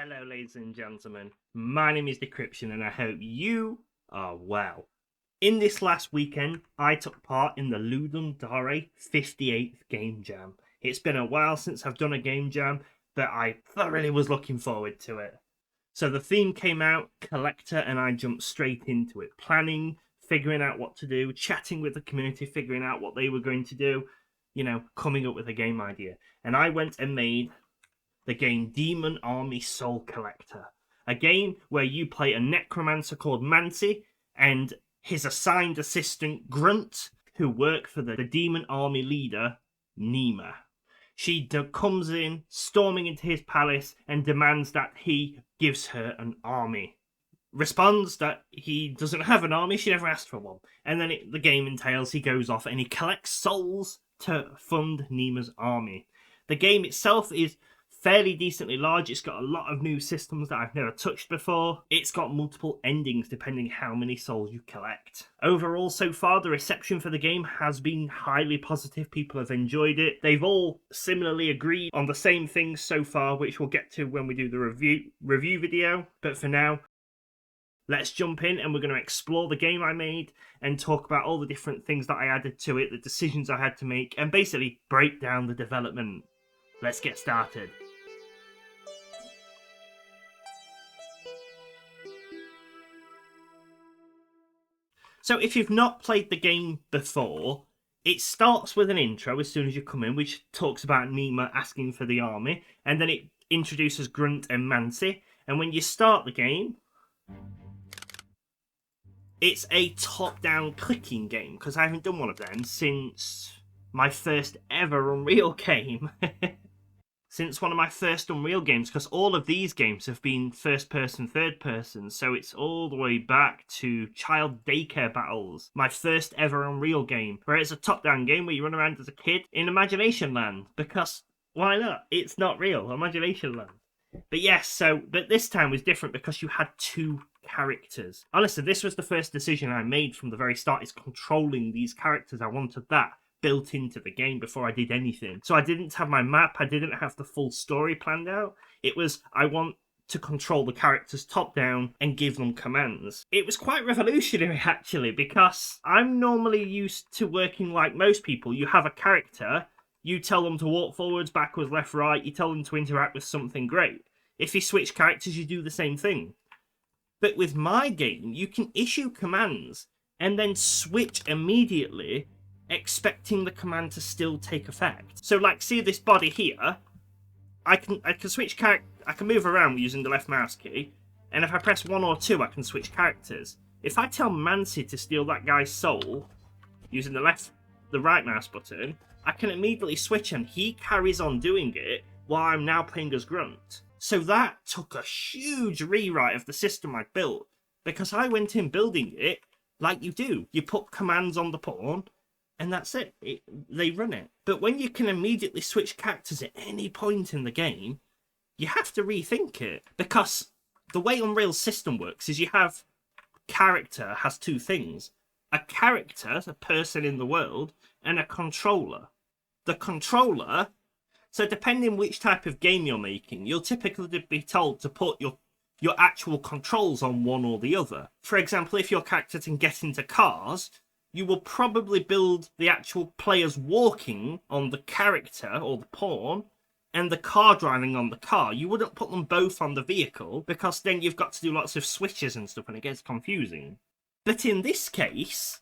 Hello, ladies and gentlemen. My name is Decryption, and I hope you are well. In this last weekend, I took part in the Ludum Dare 58th Game Jam. It's been a while since I've done a Game Jam, but I thoroughly was looking forward to it. So the theme came out, Collector, and I jumped straight into it, planning, figuring out what to do, chatting with the community, figuring out what they were going to do, coming up with a game idea. And I went and made the game Demon Army Soul Collector, a game where you play a necromancer called Mancy and his assigned assistant Grunt, who work for the demon army leader Nima. She comes in, storming into his palace, and demands that he gives her an army. Responds that he doesn't have an army, she never asked for one. And then the game entails he goes off and he collects souls to fund Nima's army. The game itself is fairly decently large. It's got a lot of new systems that I've never touched before. It's got multiple endings depending how many souls you collect. Overall, so far, the reception for the game has been highly positive. People have enjoyed it. They've all similarly agreed on the same things so far, which we'll get to when we do the review video. But for now, let's jump in and we're going to explore the game I made and talk about all the different things that I added to it, the decisions I had to make, and basically break down the development. Let's get started. So if you've not played the game before, it starts with an intro as soon as you come in, which talks about Nima asking for the army, and then it introduces Grunt and Mancy. And when you start the game, it's a top-down clicking game, because I haven't done one of them since my first ever Unreal game. Since one of my first Unreal games, because all of these games have been first person, third person, so it's all the way back to child daycare battles. My first ever Unreal game, where it's a top-down game where you run around as a kid in Imagination Land, because why not? It's not real, Imagination Land. But yes, but this time was different because you had two characters. Honestly, this was the first decision I made from the very start, is controlling these characters. I wanted that built into the game before I did anything. So I didn't have my map, I didn't have the full story planned out. It was, I want to control the characters top down and give them commands. It was quite revolutionary actually, because I'm normally used to working like most people. You have a character, you tell them to walk forwards, backwards, left, right, you tell them to interact with something great. If you switch characters, you do the same thing. But with my game, you can issue commands and then switch immediately, expecting the command to still take effect. So like, see this body here, I can switch character, I can move around using the left mouse key, and if I press 1 or 2 I can switch characters. If I tell Mancy to steal that guy's soul using the right mouse button, I can immediately switch and he carries on doing it while I'm now playing as Grunt. So that took a huge rewrite of the system I built, because I went in building it like you do. You put commands on the pawn, and that's it. They run it. But when you can immediately switch characters at any point in the game, you have to rethink it. Because the way Unreal's system works is you have character has two things. A character, a person in the world, and a controller. The controller, so depending which type of game you're making, you'll typically be told to put your actual controls on one or the other. For example, if your character can get into cars, you will probably build the actual players walking on the character or the pawn and the car driving on the car. You wouldn't put them both on the vehicle, because then you've got to do lots of switches and stuff and it gets confusing. But in this case,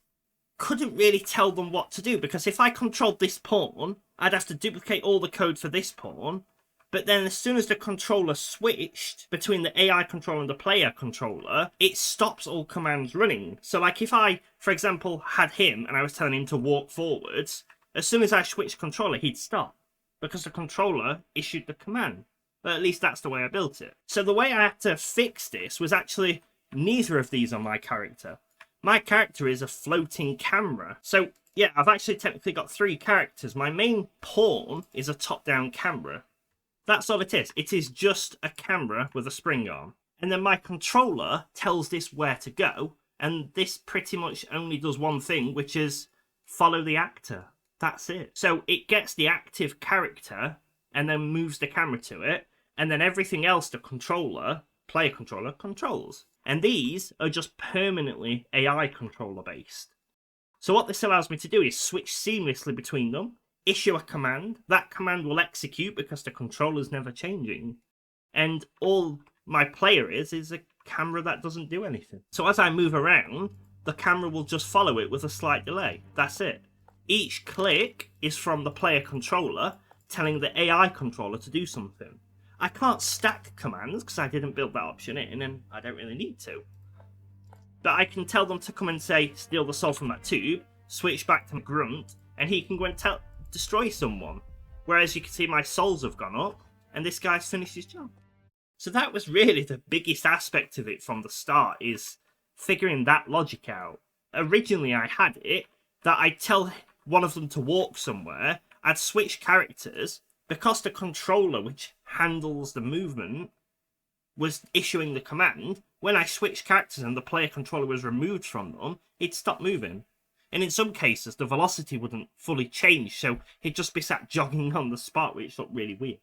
couldn't really tell them what to do, because if I controlled this pawn, I'd have to duplicate all the code for this pawn. But then as soon as the controller switched between the AI controller and the player controller, it stops all commands running. So like if I, for example, had him and I was telling him to walk forwards, as soon as I switched controller, he'd stop, because the controller issued the command. But at least that's the way I built it. So the way I had to fix this was actually neither of these on my character. My character is a floating camera. So yeah, I've actually technically got 3 characters. My main pawn is a top-down camera. That's all it is. It is just a camera with a spring arm. And then my controller tells this where to go, and this pretty much only does one thing, which is follow the actor. That's it. So it gets the active character and then moves the camera to it, and then everything else the player controller, controls. And these are just permanently AI controller based. So what this allows me to do is switch seamlessly between them, issue a command, that command will execute because the controller's never changing, and all my player is a camera that doesn't do anything. So as I move around, the camera will just follow it with a slight delay. That's it. Each click is from the player controller telling the AI controller to do something. I can't stack commands because I didn't build that option in, and I don't really need to. But I can tell them to come and say, steal the soul from that tube, switch back to Grunt, and he can go and destroy someone. Whereas you can see my souls have gone up, and this guy's finished his job. So that was really the biggest aspect of it from the start, is figuring that logic out. Originally I had it that I'd tell one of them to walk somewhere, I'd switch characters, because the controller, which handles the movement, was issuing the command, when I switched characters and the player controller was removed from them, it'd stop moving. And in some cases, the velocity wouldn't fully change, so he'd just be sat jogging on the spot, which looked really weird.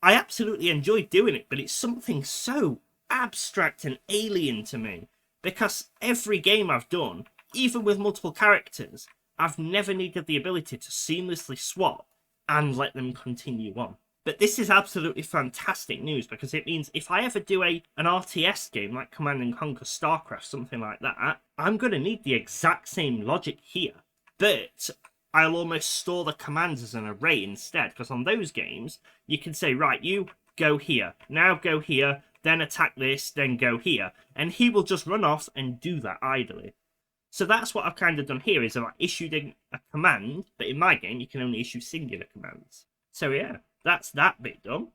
I absolutely enjoyed doing it, but it's something so abstract and alien to me, because every game I've done, even with multiple characters, I've never needed the ability to seamlessly swap and let them continue on. But this is absolutely fantastic news, because it means if I ever do an RTS game like Command & Conquer, StarCraft, something like that, I'm going to need the exact same logic here. But I'll almost store the commands as an array instead, because on those games, you can say, right, you go here, now go here, then attack this, then go here. And he will just run off and do that idly. So that's what I've kind of done here, is I've issued a command, but in my game, you can only issue singular commands. So yeah, that's that bit done.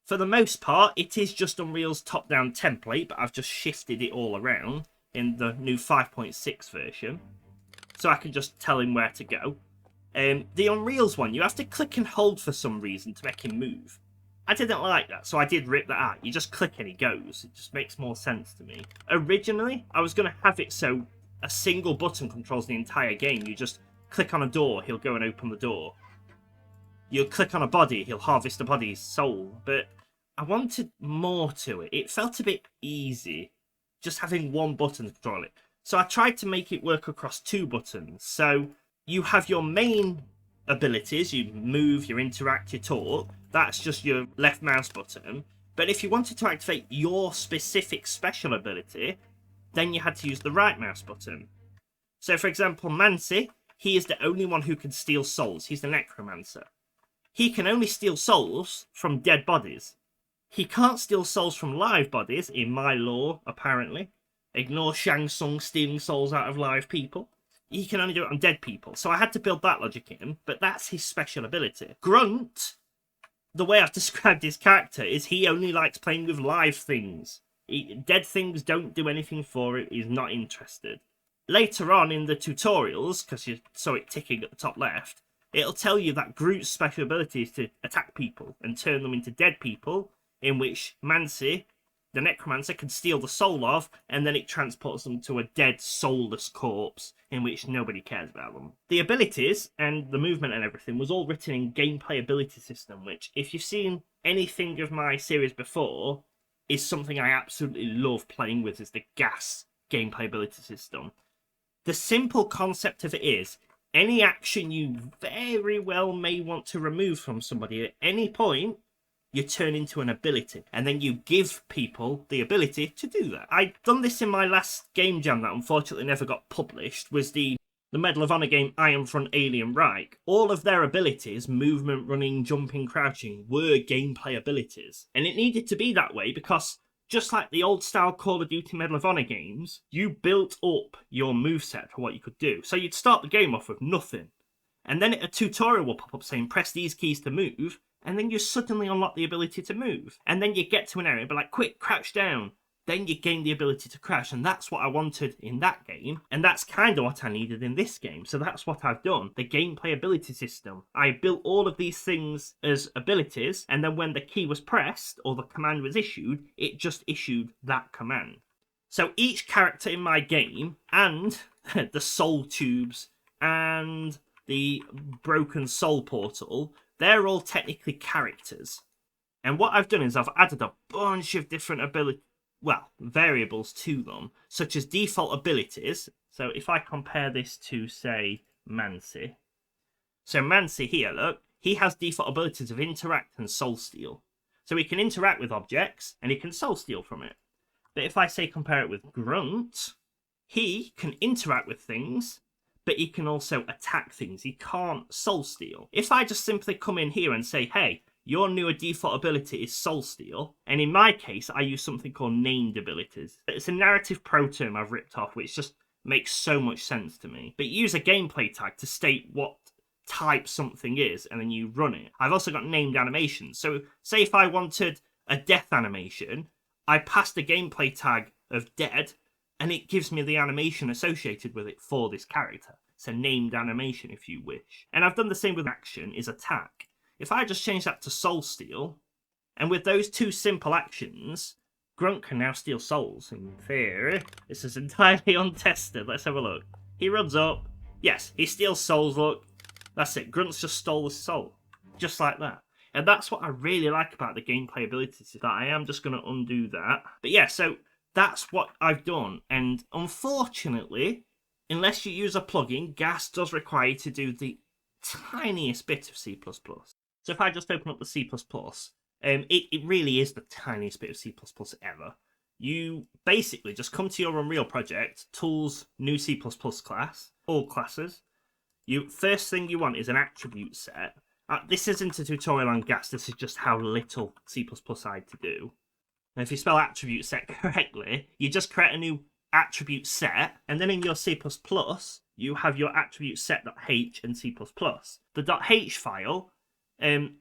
For the most part, it is just Unreal's top-down template, but I've just shifted it all around in the new 5.6 version. So I can just tell him where to go. The Unreal's one, you have to click and hold for some reason to make him move. I didn't like that, so I did rip that out. You just click and he goes. It just makes more sense to me. Originally, I was going to have it so a single button controls the entire game. You just click on a door, he'll go and open the door. You'll click on a body, he'll harvest the body's soul. But I wanted more to it. It felt a bit easy, just having one button to control it. So I tried to make it work across two buttons. So you have your main abilities, you move, you interact, you talk. That's just your left mouse button. But if you wanted to activate your specific special ability, then you had to use the right mouse button. So for example, Mancy, he is the only one who can steal souls. He's the necromancer. He can only steal souls from dead bodies. He can't steal souls from live bodies, in my lore, apparently. Ignore Shang Tsung stealing souls out of live people. He can only do it on dead people. So I had to build that logic in, but that's his special ability. Grunt, the way I've described his character, is he only likes playing with live things. Dead things don't do anything for it, he's not interested. Later on in the tutorials, because you saw it ticking at the top left, it'll tell you that Groot's special ability is to attack people and turn them into dead people, in which Mancy, the necromancer, can steal the soul of, and then it transports them to a dead, soulless corpse, in which nobody cares about them. The abilities and the movement and everything was all written in gameplay ability system, which, if you've seen anything of my series before, is something I absolutely love playing with, is the gas gameplay ability system. The simple concept of it is, any action you very well may want to remove from somebody at any point, you turn into an ability, and then you give people the ability to do that. I'd done this in my last game jam that unfortunately never got published, was the Medal of Honor game Iron Front Alien Reich. All of their abilities, movement, running, jumping, crouching, were gameplay abilities. And it needed to be that way because, just like the old style Call of Duty Medal of Honor games, you built up your moveset for what you could do. So you'd start the game off with nothing. And then a tutorial will pop up saying, press these keys to move, and then you suddenly unlock the ability to move. And then you get to an area, but like, quick, crouch down. Then you gain the ability to crouch, and that's what I wanted in that game, and that's kind of what I needed in this game. So that's what I've done, the gameplay ability system. I built all of these things as abilities, and then when the key was pressed, or the command was issued, it just issued that command. So each character in my game, and the soul tubes, and the broken soul portal, they're all technically characters. And what I've done is I've added a bunch of different variables to them, such as default abilities. So if I compare this to, say, Mancy. So Mancy here, look, he has default abilities of interact and soul steal. So he can interact with objects and he can soul steal from it. But if I say compare it with Grunt, he can interact with things, but he can also attack things. He can't soul steal. If I just simply come in here and say, hey, your newer default ability is soul steal, and in my case, I use something called named abilities. It's a narrative pro term I've ripped off, which just makes so much sense to me. But you use a gameplay tag to state what type something is, and then you run it. I've also got named animations. So say if I wanted a death animation, I passed a gameplay tag of dead, and it gives me the animation associated with it for this character. It's a named animation if you wish. And I've done the same with action, is attack. If I just change that to soul steal, and with those two simple actions, Grunt can now steal souls. In theory, this is entirely untested. Let's have a look. He runs up. Yes, he steals souls, look. That's it. Grunt's just stole the soul. Just like that. And that's what I really like about the gameplay abilities, that I am just going to undo that. But yeah, so that's what I've done. And unfortunately, unless you use a plugin, Gas does require you to do the tiniest bit of C++. So if I just open up the C++, it really is the tiniest bit of C++ ever. You basically just come to your Unreal project, tools, new C++ class, all classes. First thing you want is an attribute set. This isn't a tutorial on Gas, this is just how little C++ I had to do. And if you spell attribute set correctly, you just create a new attribute set, and then in your C++, you have your attribute set.h and C++. The .h file,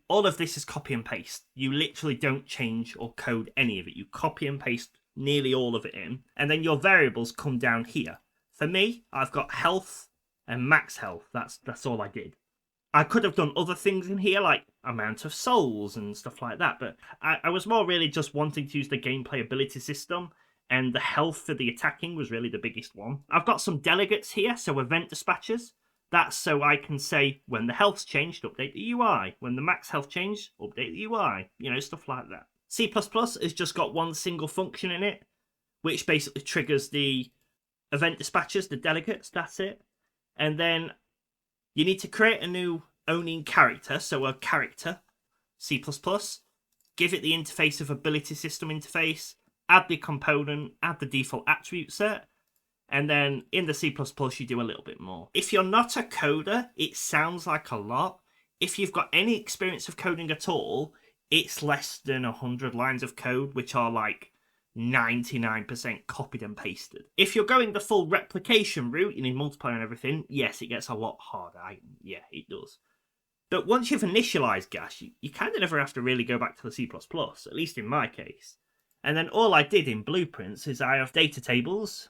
all of this is copy and paste. You literally don't change or code any of it. You copy and paste nearly all of it in, and then your variables come down here. For me, I've got health and max health. That's all I did. I could have done other things in here, like amount of souls and stuff like that, but I was more really just wanting to use the gameplay ability system, and the health for the attacking was really the biggest one. I've got some delegates here, so event dispatchers. That's so I can say, when the health's changed, update the UI. When the max health changed, update the UI. You know, stuff like that. C++ has just got one single function in it, which basically triggers the event dispatchers, the delegates, that's it. And then you need to create a new owning character, so a character, C++, give it the interface of ability system interface, add the component, add the default attribute set, and then in the C++, you do a little bit more. If you're not a coder, it sounds like a lot. If you've got any experience of coding at all, it's less than 100 lines of code, which are like 99% copied and pasted. If you're going the full replication route, you need multiplayer and everything, yes, it gets a lot harder. Yeah, it does. But once you've initialized Gas, you kind of never have to really go back to the C++, at least in my case. And then all I did in Blueprints is I have data tables.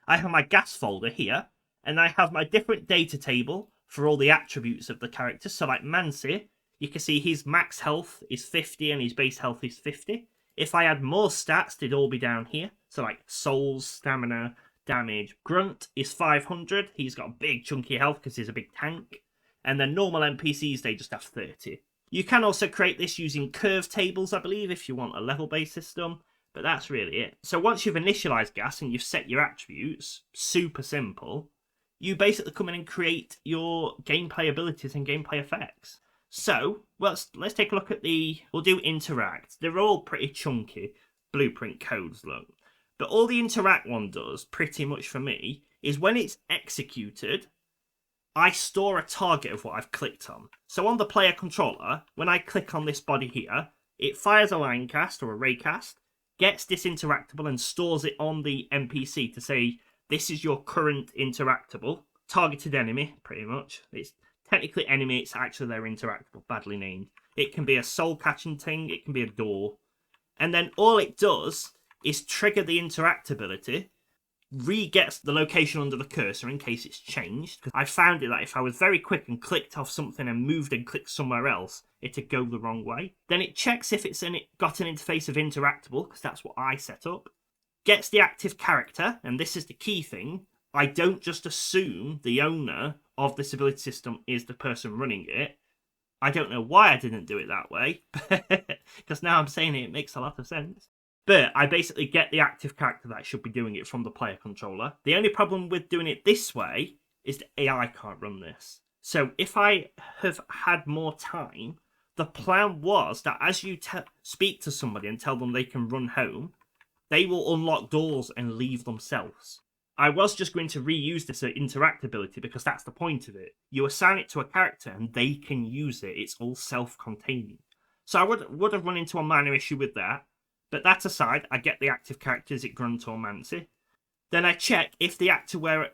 I have my Gas folder here, and I have my different data table for all the attributes of the character. So like Mancy, you can see his max health is 50 and his base health is 50. If I add more stats, they'd all be down here. So like souls, stamina, damage. Grunt is 500. He's got a big chunky health because he's a big tank. And then normal NPCs, they just have 30. You can also create this using curve tables, I believe, if you want a level-based system. But that's really it. So once you've initialized Gas and you've set your attributes, super simple, you basically come in and create your gameplay abilities and gameplay effects. So, let's take a look at we'll do interact. They're all pretty chunky Blueprint codes, look. But all the interact one does, pretty much for me, is when it's executed, I store a target of what I've clicked on. So on the player controller, when I click on this body here, it fires a line cast or a ray cast, gets this interactable and stores it on the NPC to say, this is your current interactable. Targeted enemy, pretty much. It's technically enemy, it's actually their interactable, badly named. It can be a soul catching thing, it can be a door. And then all it does is trigger the interactability, re-gets the location under the cursor in case it's changed. Because I found it that if I was very quick and clicked off something and moved and clicked somewhere else, it'd go the wrong way. Then it checks if it's got an interface of interactable, because that's what I set up. Gets the active character, and this is the key thing. I don't just assume the owner of this ability system is the person running it. I don't know why I didn't do it that way, because now I'm saying it makes a lot of sense. But I basically get the active character that should be doing it from the player controller. The only problem with doing it this way is the AI can't run this. So if I have had more time, the plan was that as you speak to somebody and tell them they can run home, they will unlock doors and leave themselves. I was just going to reuse this interact ability because that's the point of it. You assign it to a character and they can use it. It's all self-containing. So I would have run into a minor issue with that. But that aside, I get the active character, is it Grunt or Mancy? Then I check if the actor we're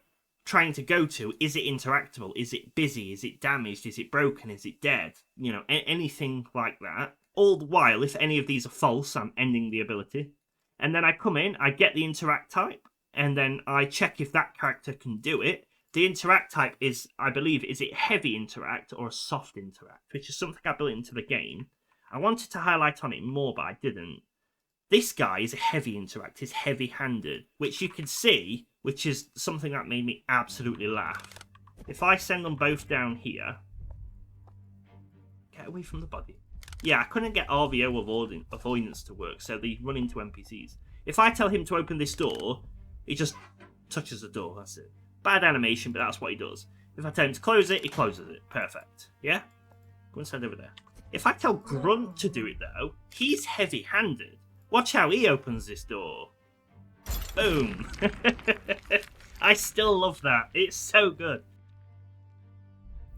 trying to go to, is it interactable? Is it busy? Is it damaged? Is it broken? Is it dead? You know, anything like that. All the while, if any of these are false, I'm ending the ability. And then I come in, I get the interact type, and then I check if that character can do it. The interact type is, I believe, is it heavy interact or a soft interact, which is something I built into the game. I wanted to highlight on it more, but I didn't. This guy is a heavy interact, he's heavy-handed, which you can see, which is something that made me absolutely laugh. If I send them both down here... Get away from the body. Yeah, I couldn't get RVO avoidance to work, so they run into NPCs. If I tell him to open this door, he just touches the door, that's it. Bad animation, but that's what he does. If I tell him to close it, he closes it. Perfect. Yeah? Go and stand over there. If I tell Grunt to do it, though, he's heavy-handed. Watch how he opens this door. Boom. I still love that. It's so good.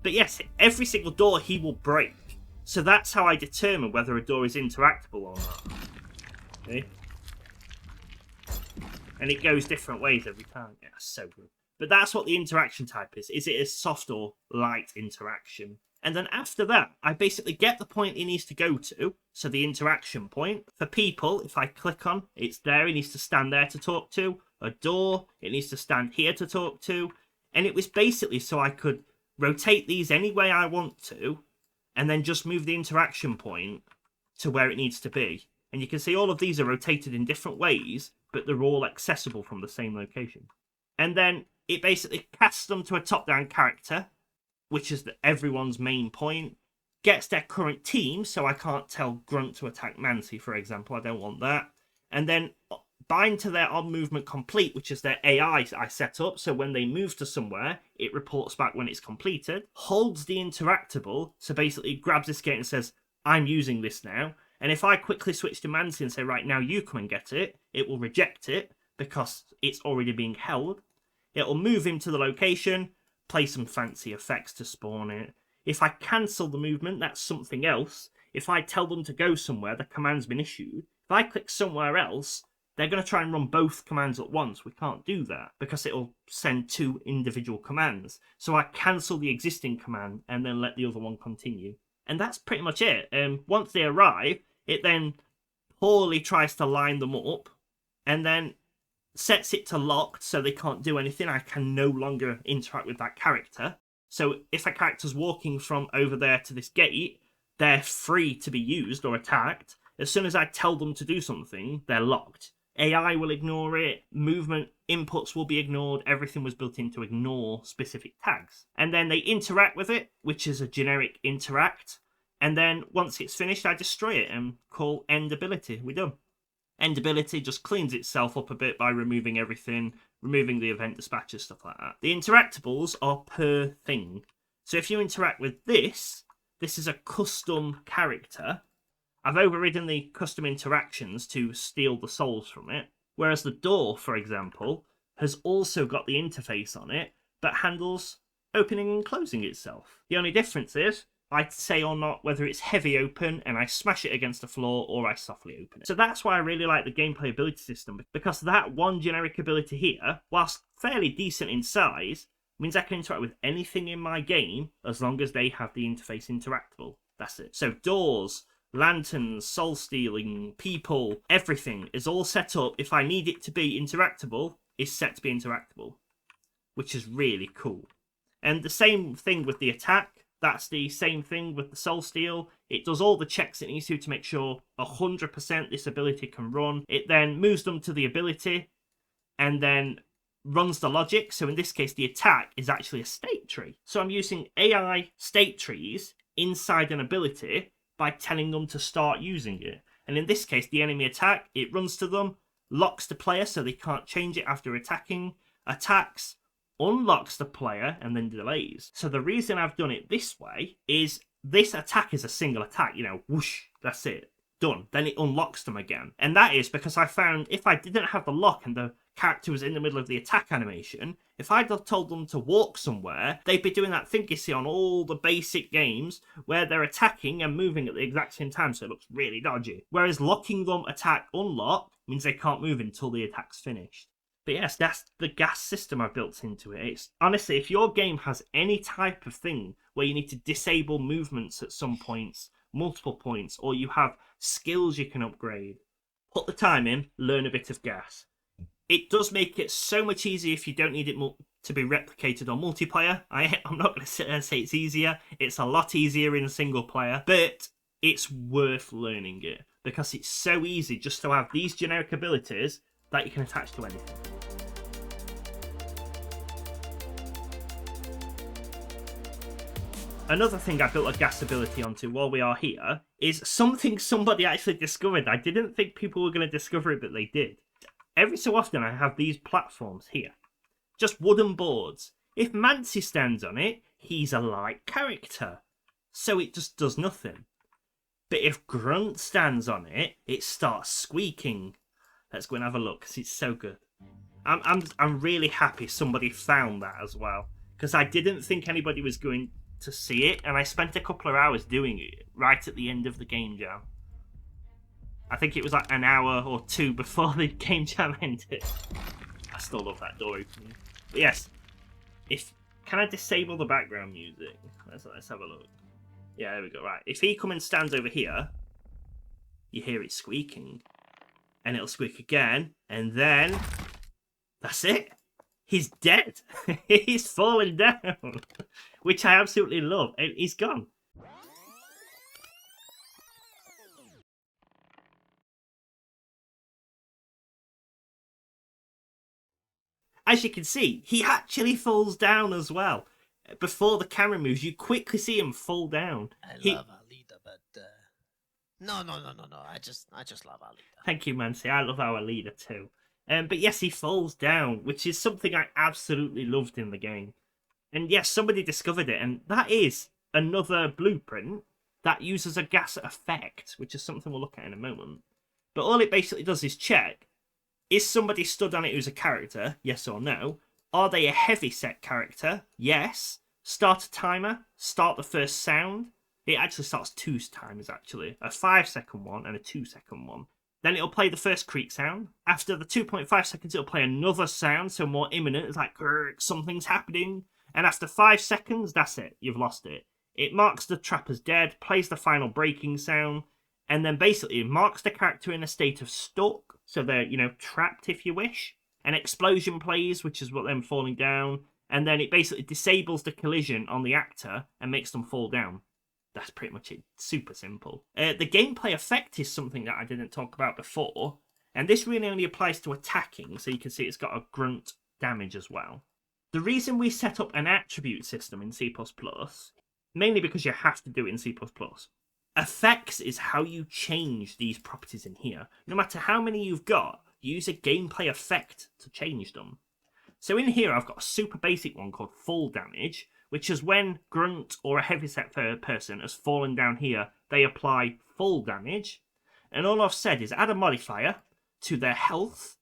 But yes, every single door he will break. So that's how I determine whether a door is interactable or not. Okay? And it goes different ways every time. Yeah, so good. But that's what the interaction type is. Is it a soft or light interaction? And then after that, I basically get the point he needs to go to, so the interaction point. For people, if I click on, it's there, he needs to stand there to talk to. A door, it needs to stand here to talk to. And it was basically so I could rotate these any way I want to, and then just move the interaction point to where it needs to be. And you can see all of these are rotated in different ways, but they're all accessible from the same location. And then it basically casts them to a top-down character, which is everyone's main point, gets their current team, so I can't tell Grunt to attack Mancy, for example, I don't want that, and then bind to their on movement complete, which is their AI I set up, so when they move to somewhere, it reports back when it's completed, holds the interactable, so basically grabs this gate and says, I'm using this now, and if I quickly switch to Mancy and say, right, now you come and get it, it will reject it, because it's already being held. It'll move him to the location, play some fancy effects to spawn it. If I cancel the movement, that's something else. If I tell them to go somewhere, the command's been issued. If I click somewhere else, they're going to try and run both commands at once. We can't do that because it'll send two individual commands. So I cancel the existing command and then let the other one continue. And that's pretty much it. Once they arrive, it then poorly tries to line them up and then sets it to locked so they can't do anything. I can no longer interact with that character. So if a character's walking from over there to this gate, they're free to be used or attacked. As soon as I tell them to do something, they're locked. AI will ignore it, movement inputs will be ignored, everything was built in to ignore specific tags. And then they interact with it, which is a generic interact. And then once it's finished, I destroy it and call end ability. We're done. End ability just cleans itself up a bit by removing everything, removing the event dispatchers, stuff like that. The interactables are per thing. So if you interact with this is a custom character. I've overridden the custom interactions to steal the souls from it. Whereas the door, for example, has also got the interface on it, but handles opening and closing itself. The only difference is I say or not whether it's heavy open and I smash it against the floor or I softly open it. So that's why I really like the gameplay ability system, because that one generic ability here, whilst fairly decent in size, means I can interact with anything in my game as long as they have the interface interactable. That's it. So doors, lanterns, soul stealing, people, everything is all set up. If I need it to be interactable, is set to be interactable, which is really cool. And the same thing with the attack. That's the same thing with the soul steal. It does all the checks it needs to make sure 100% this ability can run. It then moves them to the ability and then runs the logic. So in this case, the attack is actually a state tree. So I'm using AI state trees inside an ability by telling them to start using it. And in this case, the enemy attack, it runs to them, locks the player so they can't change it after attacking, attacks, unlocks the player, and then delays. So the reason I've done it this way is this attack is a single attack, you know, whoosh, that's it, done. Then it unlocks them again. And that is because I found if I didn't have the lock and the character was in the middle of the attack animation, if I'd have told them to walk somewhere, they'd be doing that thing you see on all the basic games where they're attacking and moving at the exact same time, so it looks really dodgy. Whereas locking them attack unlock means they can't move until the attack's finished. But yes, that's the gas system I've built into it. It's honestly, if your game has any type of thing where you need to disable movements at some points, multiple points, or you have skills you can upgrade, put the time in, learn a bit of gas. It does make it so much easier if you don't need it to be replicated on multiplayer. I'm not going to sit there and say it's easier. It's a lot easier in single player, but it's worth learning it because it's so easy just to have these generic abilities that you can attach to anything. Another thing I built a gas ability onto while we are here is something somebody actually discovered. I didn't think people were going to discover it, but they did. Every so often I have these platforms here. Just wooden boards. If Mancy stands on it, he's a light character. So it just does nothing. But if Grunt stands on it, it starts squeaking. Let's go and have a look, because it's so good. I'm really happy somebody found that as well. Because I didn't think anybody was going to see it, and I spent a couple of hours doing it right at the end of the game jam. I think it was like an hour or two before the game jam ended. I still love that door opening. But yes, can I disable the background music? Let's have a look. Yeah, there we go. Right, if he comes and stands over here, you hear it squeaking, and it'll squeak again, and then that's it. He's dead. He's fallen down, which I absolutely love. And he's gone. As you can see, he actually falls down as well. Before the camera moves, you quickly see him fall down. I love Alita, but no. I just love Alita. Thank you, Mancy. I love our leader too. But yes, he falls down, which is something I absolutely loved in the game. And yes, somebody discovered it, and that is another blueprint that uses a gas effect, which is something we'll look at in a moment. But all it basically does is check, is somebody stood on it who's a character, yes or no? Are they a heavy set character? Yes. Start a timer, start the first sound. It actually starts 2 times, actually. A 5-second one and a 2-second one. Then it'll play the first creak sound. After the 2.5 seconds, it'll play another sound, so more imminent. It's like, something's happening. And after 5 seconds, that's it. You've lost it. It marks the trap as dead, plays the final breaking sound, and then basically it marks the character in a state of stuck. So they're, trapped, if you wish. An explosion plays, which is what them falling down. And then it basically disables the collision on the actor and makes them fall down. That's pretty much it. Super simple. The gameplay effect is something that I didn't talk about before. And this really only applies to attacking. So you can see it's got a grunt damage as well. The reason we set up an attribute system in C++, mainly because you have to do it in C++, effects is how you change these properties in here. No matter how many you've got, you use a gameplay effect to change them. So in here, I've got a super basic one called full damage, which is when Grunt or a heavyset person has fallen down here, they apply full damage. And all I've said is add a modifier to their health,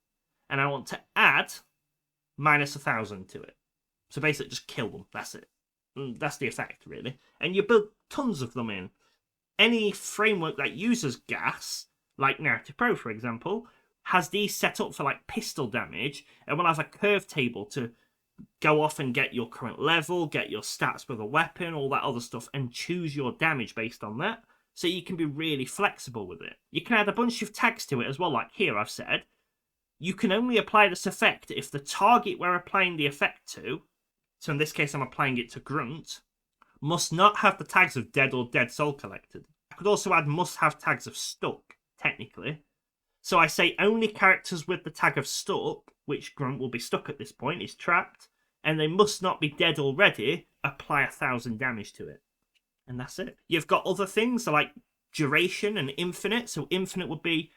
and I want to add -1,000 to it. So basically just kill them, that's it. That's the effect, really. And you build tons of them in. Any framework that uses gas, like Narrative Pro, for example, has these set up for like pistol damage, and will have a curve table to go off and get your current level, get your stats with a weapon, all that other stuff, and choose your damage based on that. So you can be really flexible with it. You can add a bunch of tags to it as well, like here I've said. You can only apply this effect if the target we're applying the effect to, so in this case I'm applying it to Grunt, must not have the tags of dead or dead soul collected. I could also add must have tags of stuck, technically. So I say only characters with the tag of stuck, which Grunt will be stuck at this point, is trapped, and they must not be dead already, apply 1,000 damage to it. And that's it. You've got other things like duration and infinite. So infinite would be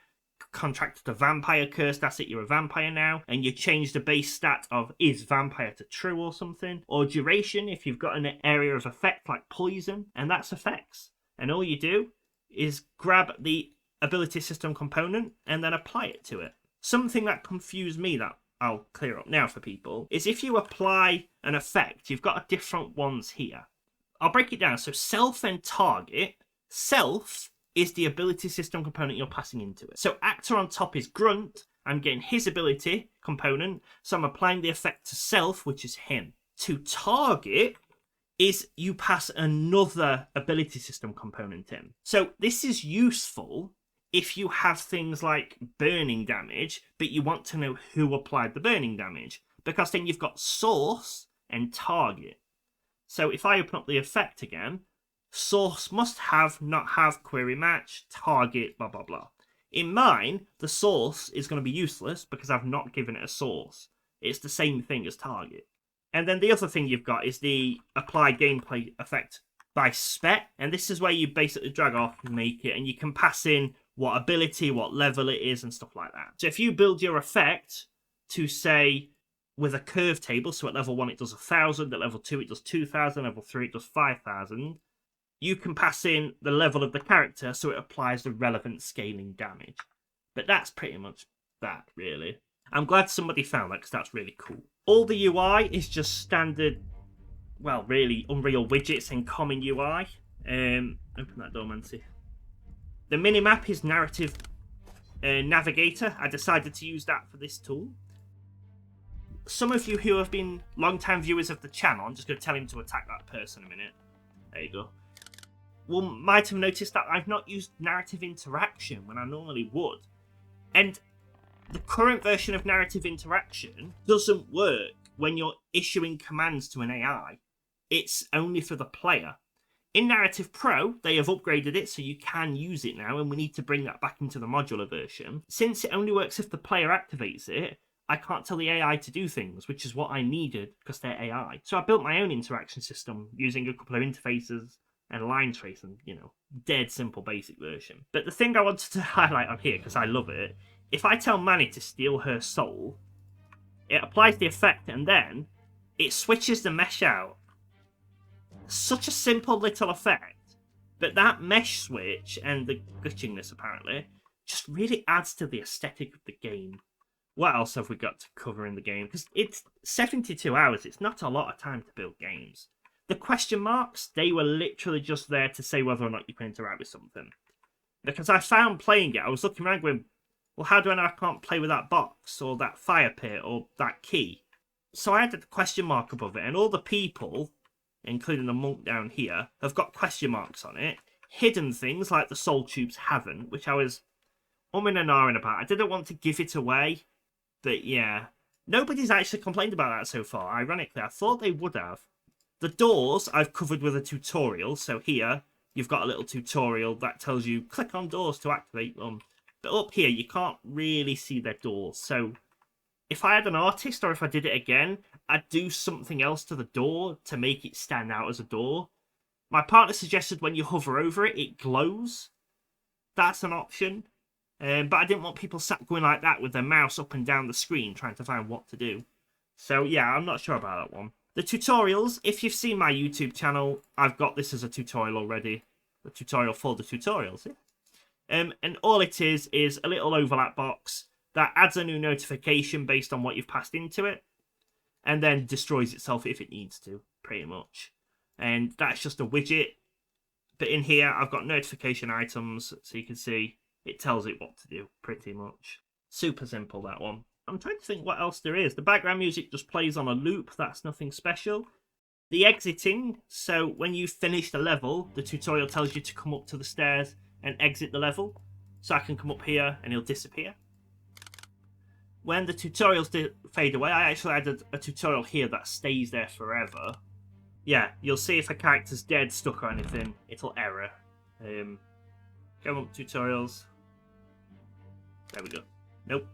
contracted a vampire curse, that's it, you're a vampire now, and you change the base stat of is vampire to true or something. Or duration, if you've got an area of effect like poison, and that's effects. And all you do is grab the ability system component and then apply it to it. Something that confused me that I'll clear up now for people is if you apply an effect, you've got different ones here. I'll break it down. So self and target. Self is the ability system component you're passing into it. So actor on top is Grunt. I'm getting his ability component, so I'm applying the effect to self, which is him. To target is you pass another ability system component in. So this is useful if you have things like burning damage, but you want to know who applied the burning damage, because then you've got source and target. So if I open up the effect again, source must have, not have, query match, target, blah, blah, blah. In mine, the source is going to be useless because I've not given it a source. It's the same thing as target. And then the other thing you've got is the apply gameplay effect by spec. And this is where you basically drag off and make it, and you can pass in what ability, what level it is, and stuff like that. So if you build your effect to, say, with a curve table, so at level 1 it does 1,000, at level 2 it does 2,000, level 3 it does 5,000, you can pass in the level of the character so it applies the relevant scaling damage. But that's pretty much that, really. I'm glad somebody found that because that's really cool. All the UI is just standard, well, really, Unreal widgets and common UI. Open that door, Mancy. The minimap is narrative navigator. I decided to use that for this tool. Some of you who have been long-time viewers of the channel, I'm just going to tell him to attack that person a minute. There you go. Well, might have noticed that I've not used narrative interaction when I normally would. And the current version of narrative interaction doesn't work when you're issuing commands to an AI. It's only for the player. In Narrative Pro, they have upgraded it so you can use it now, and we need to bring that back into the modular version. Since it only works if the player activates it, I can't tell the AI to do things, which is what I needed because they're AI. So I built my own interaction system using a couple of interfaces and line trace and, dead simple basic version. But the thing I wanted to highlight on here, because I love it, if I tell Manny to steal her soul, it applies the effect and then it switches the mesh out. Such a simple little effect, but that mesh switch and the glitchingness apparently just really adds to the aesthetic of the game. What else have we got to cover in the game? Because it's 72 hours, it's not a lot of time to build games. The question marks, they were literally just there to say whether or not you can interact with something. Because I found playing it, I was looking around going, well, how do I know I can't play with that box, or that fire pit, or that key? So I added a question mark above it, and all the people, including the monk down here, have got question marks on it. Hidden things, like the soul tubes, haven't, which I was umming and ahhing about. I didn't want to give it away, but yeah. Nobody's actually complained about that so far, ironically. I thought they would have. The doors I've covered with a tutorial, so here you've got a little tutorial that tells you click on doors to activate them. But up here you can't really see their doors, so if I had an artist or if I did it again, I'd do something else to the door to make it stand out as a door. My partner suggested when you hover over it, it glows. That's an option. But I didn't want people sat going like that with their mouse up and down the screen trying to find what to do. So yeah, I'm not sure about that one. The tutorials, if you've seen my YouTube channel, I've got this as a tutorial already. The tutorial for the tutorials, yeah. And all it is a little overlap box that adds a new notification based on what you've passed into it, and then destroys itself if it needs to, pretty much. And that's just a widget. But in here, I've got notification items, so you can see it tells it what to do, pretty much. Super simple, that one. I'm trying to think what else there is. The background music just plays on a loop. That's nothing special. The exiting, so when you finish the level, the tutorial tells you to come up to the stairs and exit the level. So I can come up here and he'll disappear. When the tutorials fade away, I actually added a tutorial here that stays there forever. Yeah, you'll see if a character's dead, stuck or anything, it'll error. Go up tutorials. There we go. Nope.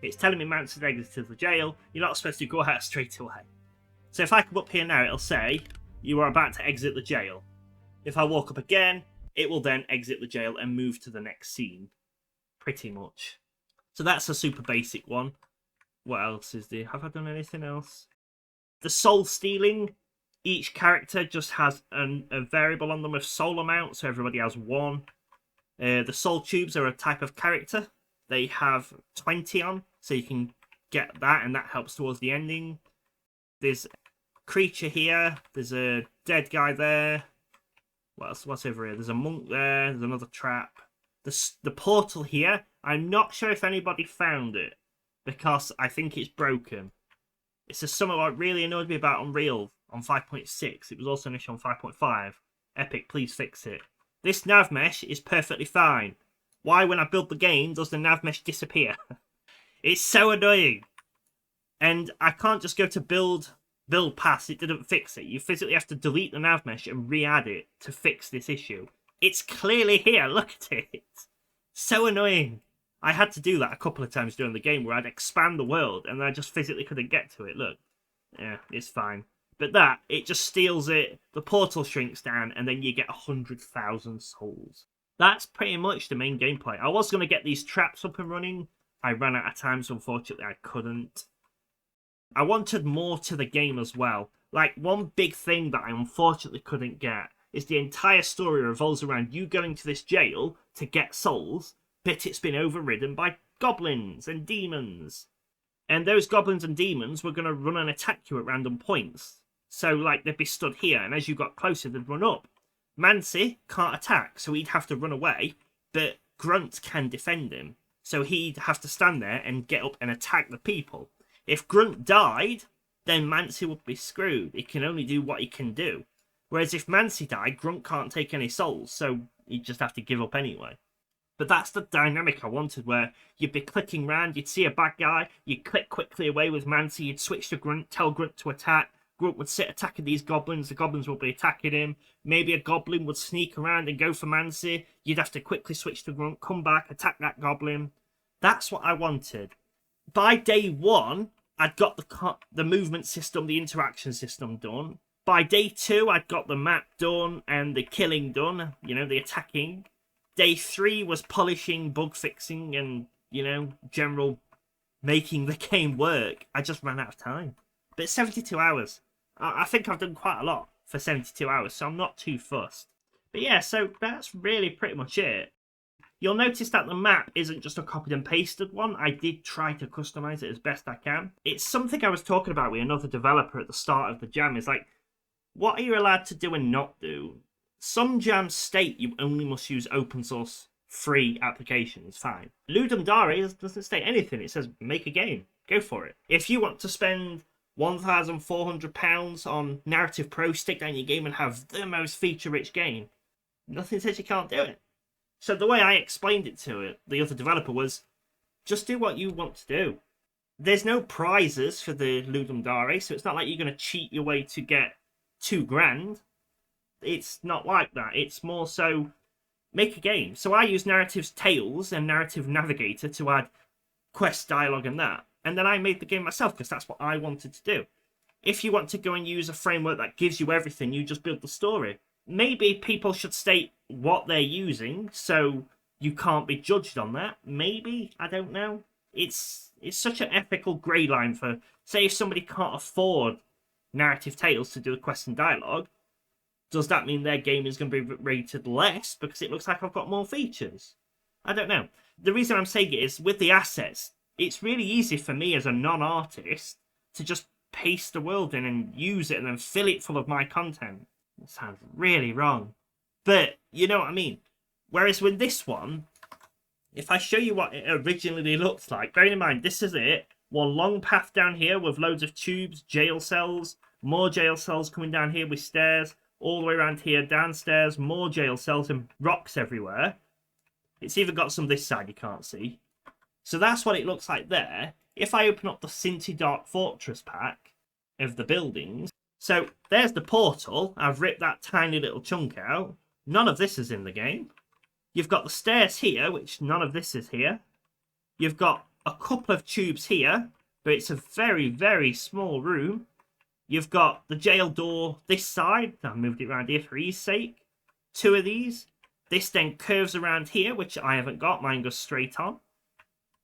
It's telling me Manson exited the jail. You're not supposed to go out straight away. So if I come up here now, it'll say, you are about to exit the jail. If I walk up again, it will then exit the jail and move to the next scene. Pretty much. So that's a super basic one. What else is there? Have I done anything else? The soul stealing. Each character just has a variable on them of soul amount, so everybody has 1. The soul tubes are a type of character. They have 20 on, so you can get that, and that helps towards the ending. There's a creature here. There's a dead guy there. What's over here? There's a monk there. There's another trap. The portal here, I'm not sure if anybody found it, because I think it's broken. It's just something that really annoyed me about Unreal on 5.6. It was also an issue on 5.5. Epic, please fix it. This nav mesh is perfectly fine. Why, when I build the game, does the nav mesh disappear? It's so annoying. And I can't just go to build pass, it didn't fix it. You physically have to delete the nav mesh and re-add it to fix this issue. It's clearly here, look at it. So annoying. I had to do that a couple of times during the game where I'd expand the world and I just physically couldn't get to it. Look. Yeah, it's fine. But that, it just steals it, the portal shrinks down, and then you get 100,000 souls. That's pretty much the main gameplay. I was going to get these traps up and running. I ran out of time, so unfortunately I couldn't. I wanted more to the game as well. Like, one big thing that I unfortunately couldn't get is the entire story revolves around you going to this jail to get souls, but it's been overridden by goblins and demons. And those goblins and demons were going to run and attack you at random points. So, like, they'd be stood here, and as you got closer, they'd run up. Mancy can't attack, so he'd have to run away, but Grunt can defend him. So he'd have to stand there and get up and attack the people. If Grunt died, then Mancy would be screwed. He can only do what he can do. Whereas if Mancy died, Grunt can't take any souls, so he'd just have to give up anyway. But that's the dynamic I wanted, where you'd be clicking round, you'd see a bad guy, you'd click quickly away with Mancy, you'd switch to Grunt, tell Grunt to attack, Grunt would sit attacking these goblins, the goblins would be attacking him, maybe a goblin would sneak around and go for Mancy, you'd have to quickly switch to Grunt, come back, attack that goblin. That's what I wanted. By day 1, I'd got the movement system, the interaction system done. By day 2, I'd got the map done and the killing done, the attacking. Day 3 was polishing, bug fixing, and, general making the game work. I just ran out of time. But 72 hours. I think I've done quite a lot for 72 hours, so I'm not too fussed. But yeah, so that's really pretty much it. You'll notice that the map isn't just a copied and pasted one. I did try to customize it as best I can. It's something I was talking about with another developer at the start of the jam. Is like, what are you allowed to do and not do? Some jams state you only must use open source free applications, fine. Ludum Dare doesn't state anything. It says make a game, go for it. If you want to spend £1,400 on Narrative Pro, stick down your game and have the most feature-rich game, nothing says you can't do it. So the way I explained it to the other developer was, just do what you want to do. There's no prizes for the Ludum Dare, so it's not like you're going to cheat your way to get $2,000. It's not like that. It's more so, make a game. So I use Narrative's Tales and Narrative Navigator to add quest dialogue and that. And then I made the game myself because that's what I wanted to do. If you want to go and use a framework that gives you everything, you just build the story. Maybe people should state what they're using so you can't be judged on that. Maybe, I don't know. It's such an ethical grey line for, say if somebody can't afford Narrative Tales to do a quest and dialogue, does that mean their game is going to be rated less because it looks like I've got more features? I don't know. The reason I'm saying it is, with the assets, it's really easy for me as a non-artist to just paste the world in and use it and then fill it full of my content. It sounds really wrong. But, you know what I mean? Whereas with this one, if I show you what it originally looks like, bearing in mind, this is it. One long path down here with loads of tubes, jail cells, more jail cells coming down here with stairs, all the way around here, downstairs, more jail cells and rocks everywhere. It's even got some this side you can't see. So that's what it looks like there. If I open up the Cinty Dark Fortress pack of the buildings, so there's the portal. I've ripped that tiny little chunk out. None of this is in the game. You've got the stairs here, which none of this is here. You've got a couple of tubes here, but it's a very, very small room. You've got the jail door this side. I've moved it around here for ease sake. 2 of these. This then curves around here, which I haven't got. Mine goes straight on.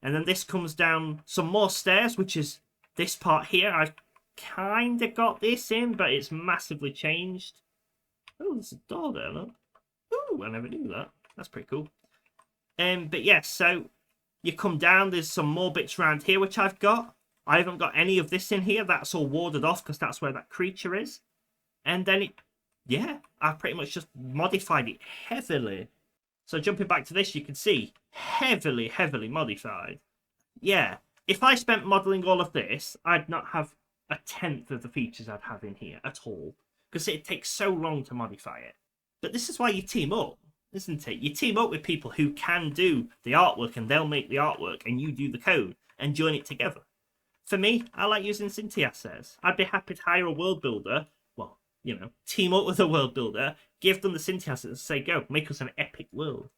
And then this comes down some more stairs, which is this part here. I've kind of got this in, but it's massively changed. Oh, there's a door there, look. Ooh, I never knew that. That's pretty cool. But yeah, so you come down. There's some more bits around here, which I've got. I haven't got any of this in here. That's all warded off because that's where that creature is. And then yeah, I've pretty much just modified it heavily. So jumping back to this, you can see heavily, heavily modified. Yeah, if I spent modelling all of this, I'd not have a tenth of the features I'd have in here at all. Because it takes so long to modify it. But this is why you team up, isn't it? You team up with people who can do the artwork and they'll make the artwork and you do the code and join it together. For me, I like using Synty assets. I'd be happy to hire a world builder, well, you know, team up with a world builder, give them the Synty assets and say, go, make us an epic world.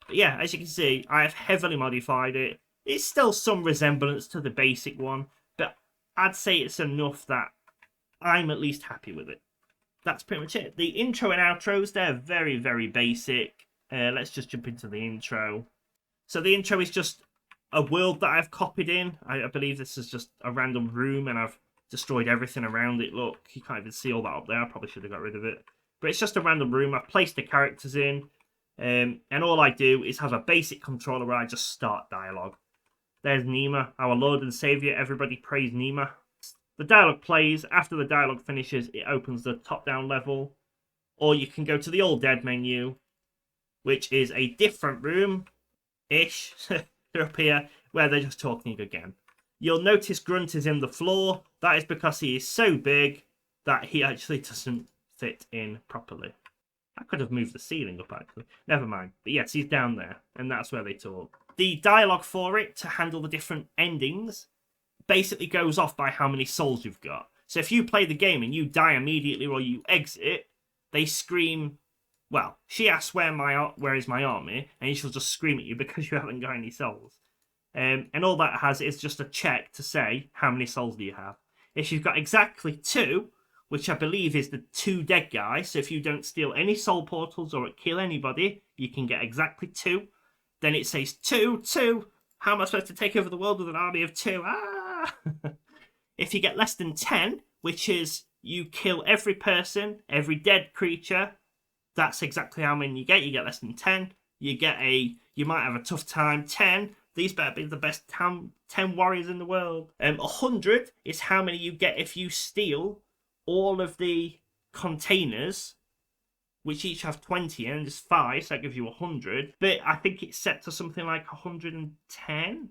But yeah, as you can see, I have heavily modified it. It's still some resemblance to the basic one, but I'd say it's enough that I'm at least happy with it. That's pretty much it. The intro and outros, they're very, very basic. Let's just jump into the intro. So the intro is just a world that I've copied in. I believe this is just a random room and I've destroyed everything around it. Look, you can't even see all that up there. I probably should have got rid of it. But it's just a random room. I've placed the characters in. And all I do is have a basic controller where I just start dialogue. There's Nima, our Lord and Saviour. Everybody praise Nima. The dialogue plays. After the dialogue finishes, it opens the top-down level. Or you can go to the All Dead menu, which is a different room-ish. They're up here, where they're just talking again. You'll notice Grunt is in the floor. That is because he is so big that he actually doesn't fit in properly. I could have moved the ceiling up, actually. Never mind. But yes, he's down there, and that's where they talk. The dialogue for it, to handle the different endings, basically goes off by how many souls you've got. So if you play the game and you die immediately or you exit, they scream, well, she asks where is my army, and she'll just scream at you because you haven't got any souls. And all that has is just a check to say how many souls do you have. If you've got exactly 2, which I believe is the 2 dead guys, so if you don't steal any soul portals or kill anybody, you can get exactly 2. Then it says 2, 2. How am I supposed to take over the world with an army of 2? Ah! If you get less than 10, which is you kill every person, every dead creature, that's exactly how many you get. You get less than 10. You might have a tough time. 10. These better be the best 10 warriors in the world. 100 is how many you get if you steal all of the containers, which each have 20 and there's 5, so that gives you 100. But I think it's set to something like 110.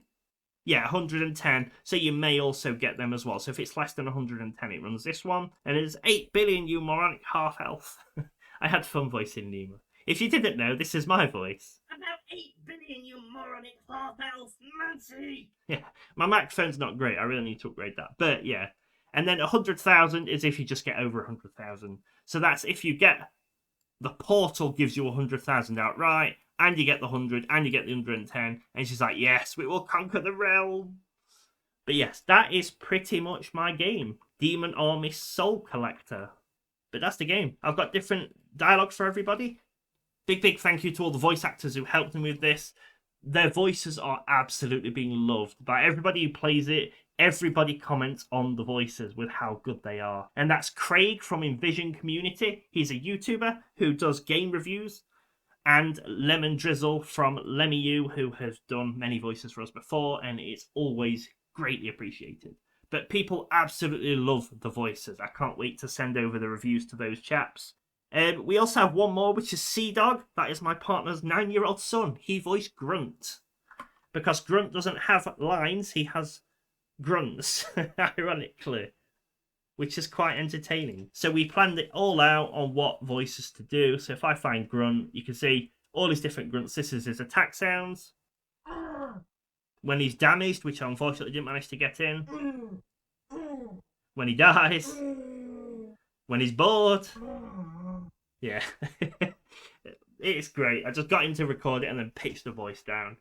Yeah, 110. So you may also get them as well. So if it's less than 110, it runs this one. And it's 8 billion, you moronic half-elf. I had fun voicing Nima. If you didn't know, this is my voice. About 8 billion, you moronic half-elf, Mancy. Yeah, my microphone's not great. I really need to upgrade that. But yeah. And then 100,000 is if you just get over 100,000. So that's if you get... The portal gives you 100,000 outright, and you get the 100, and you get the 110, and she's like, yes, we will conquer the realm. But yes, that is pretty much my game. Demon Army Soul Collector. But that's the game. I've got different dialogues for everybody. Big thank you to all the voice actors who helped me with this. Their voices are absolutely being loved by everybody who plays it. Everybody comments on the voices with how good they are. And that's Craig from Envision Community. He's a YouTuber who does game reviews. And Lemon Drizzle from LemmyU, who has done many voices for us before, and it's always greatly appreciated. But people absolutely love the voices. I can't wait to send over the reviews to those chaps. We also have one more, which is Sea Dog. That is my partner's 9-year-old son. He voiced Grunt. Because Grunt doesn't have lines, he has grunts, ironically, which is quite entertaining. So we planned it all out on what voices to do. So if I find Grunt, you can see all his different grunts. This is his attack sounds. When he's damaged, which I unfortunately didn't manage to get in. When he dies. When he's bored. Yeah. It's great. I just got him to record it and then pitched the voice down.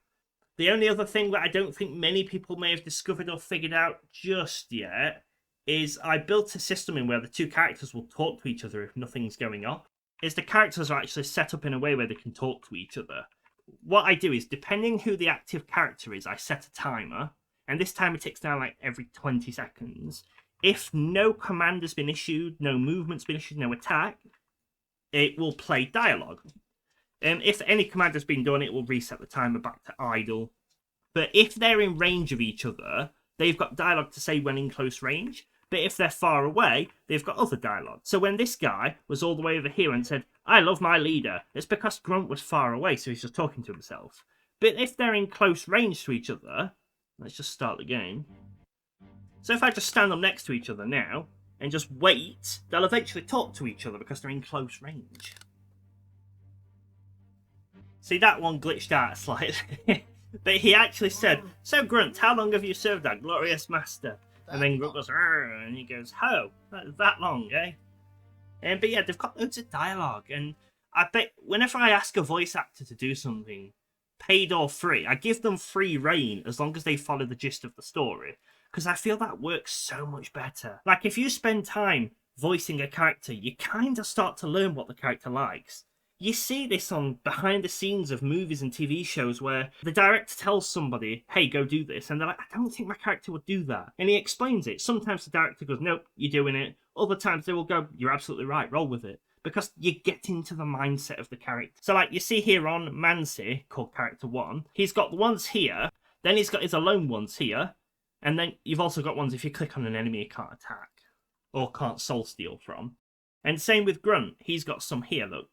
The only other thing that I don't think many people may have discovered or figured out just yet is I built a system in where the 2 characters will talk to each other if nothing's going off. is the characters are actually set up in a way where they can talk to each other. What I do is, depending who the active character is, I set a timer, and this timer ticks down like every 20 seconds. If no command has been issued, no movement's been issued, no attack, it will play dialogue. If any command has been done, it will reset the timer back to idle. But if they're in range of each other, they've got dialogue to say when in close range. But if they're far away, they've got other dialogue. So when this guy was all the way over here and said, "I love my leader," it's because Grunt was far away, so he's just talking to himself. But if they're in close range to each other, let's just start the game. So if I just stand them next to each other now and just wait, they'll eventually talk to each other because they're in close range. See, that one glitched out slightly. But he actually said, "So Grunt, how long have you served our glorious master?" And then Grunt goes, "Arr," and he goes, "Ho, that long, eh?" But yeah, they've got loads of dialogue, and I bet whenever I ask a voice actor to do something, paid or free, I give them free reign as long as they follow the gist of the story, because I feel that works so much better. Like, if you spend time voicing a character, you kind of start to learn what the character likes. You see this on behind the scenes of movies and TV shows where the director tells somebody, "Hey, go do this," and they're like, "I don't think my character would do that." And he explains it. Sometimes the director goes, "Nope, you're doing it." Other times they will go, "You're absolutely right, roll with it." Because you get into the mindset of the character. So like you see here on Mancy, called Character 1, he's got the ones here, then he's got his alone ones here, and then you've also got ones if you click on an enemy you can't attack, or can't soul steal from. And same with Grunt, he's got some here, look.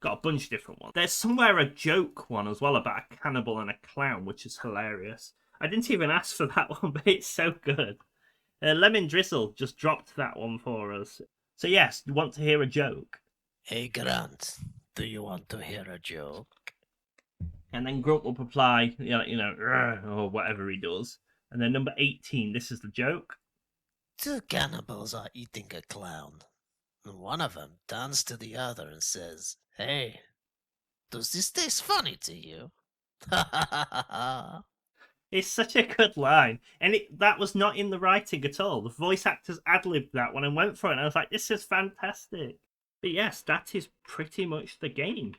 Got a bunch of different ones. There's somewhere a joke one as well about a cannibal and a clown, which is hilarious. I didn't even ask for that one, but it's so good. Lemon Drizzle just dropped that one for us. So yes, you want to hear a joke? Hey Grunt, do you want to hear a joke? And then Grunt will reply, or whatever he does. And then number 18, this is the joke. Two cannibals are eating a clown. And one of them turns to the other and says, "Hey, does this taste funny to you?" It's such a good line. And that was not in the writing at all. The voice actors ad-libbed that one and went for it. And I was like, this is fantastic. But yes, that is pretty much the game.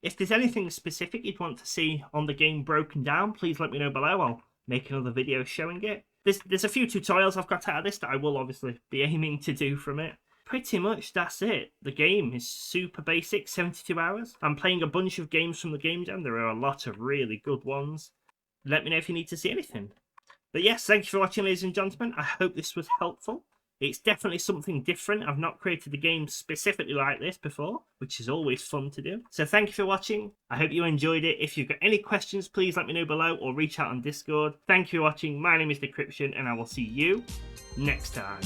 If there's anything specific you'd want to see on the game broken down, please let me know below. I'll make another video showing it. There's a few tutorials I've got out of this that I will obviously be aiming to do from it. Pretty much that's it. The game is super basic, 72 hours. I'm playing a bunch of games from the game jam. There are a lot of really good ones. Let me know if you need to see anything. But yes, thank you for watching, ladies and gentlemen. I hope this was helpful. It's definitely something different. I've not created a game specifically like this before, which is always fun to do. So thank you for watching. I hope you enjoyed it. If you've got any questions, please let me know below or reach out on Discord. Thank you for watching. My name is Decryption, and I will see you next time.